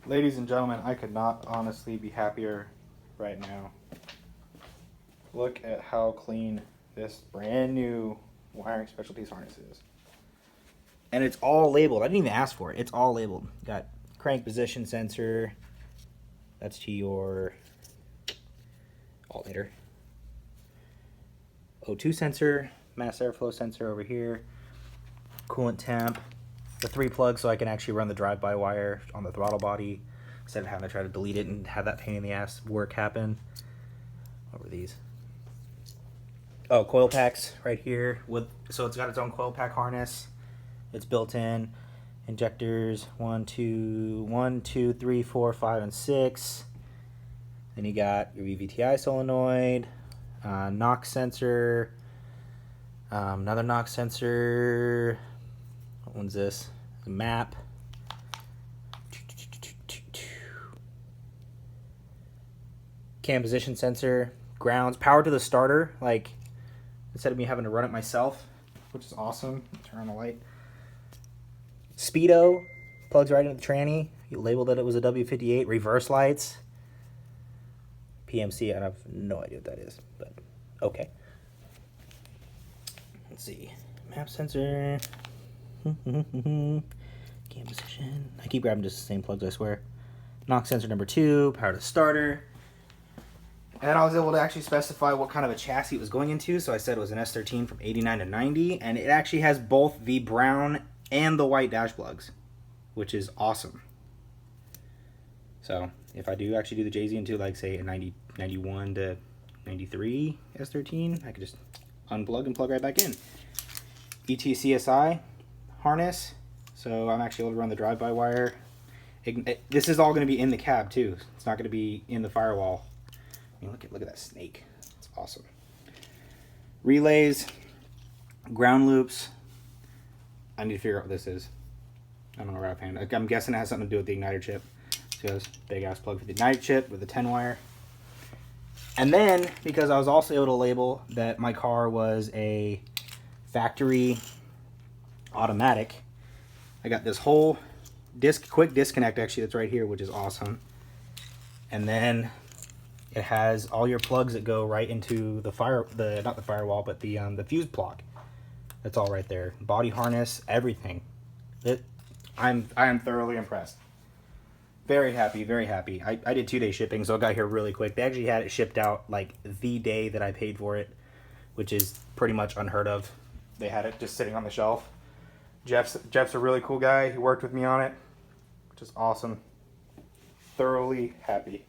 Ladies and gentlemen, I could not honestly be happier right now. Look at how clean this brand new wiring specialties harness is. And it's all labeled. I didn't even ask for it. It's all labeled. Got crank position sensor. That's to your alternator. O2 sensor, mass airflow sensor over here. Coolant temp. The 3 plugs so I can actually run the drive-by wire on the throttle body instead of having to try to delete it and have that pain in the ass work happen. What were these? Oh, coil packs right here. So it's got its own coil pack harness. It's built in. Injectors 1, 2, 3, 4, 5, and 6. Then you got your VVTi solenoid, knock sensor, another knock sensor. What one's this? A map. Cam position sensor, grounds, power to the starter, like instead of me having to run it myself, which is awesome. Turn on the light. Speedo, plugs right into the tranny. You labeled that it was a W58. Reverse lights. PMC, I have no idea what that is, but okay. Let's see. Map sensor. Cam position. I keep grabbing just the same plugs, I swear. Knock sensor number 2, power to starter. And I was able to actually specify what kind of a chassis it was going into, so I said it was an S13 from 89 to 90, and it actually has both the brown and the white dash plugs, which is awesome. So if I do actually do the JZ into, like, say, a 91 to 93 S13, I could just unplug and plug right back in. ETCS-i harness, so I'm actually able to run the drive-by wire. This is all going to be in the cab too. It's not going to be in the firewall. I mean, look at that snake. It's awesome. Relays, ground loops. I need to figure out what this is. I don't know right offhand. I'm guessing it has something to do with the igniter chip. So it goes big ass plug for the igniter chip with the 10 wire. And then, because I was also able to label that my car was a factory automatic, I got this whole quick disconnect actually that's right here, which is awesome. And then it has all your plugs that go right into the not the firewall, but the fuse block. That's all right there. Body harness, everything. I am thoroughly impressed. Very happy, very happy. I did 2-day shipping, so it got here really quick. They actually had it shipped out like the day that I paid for it, which is pretty much unheard of. They had it just sitting on the shelf. Jeff's a really cool guy. He worked with me on it, which is awesome. Thoroughly happy.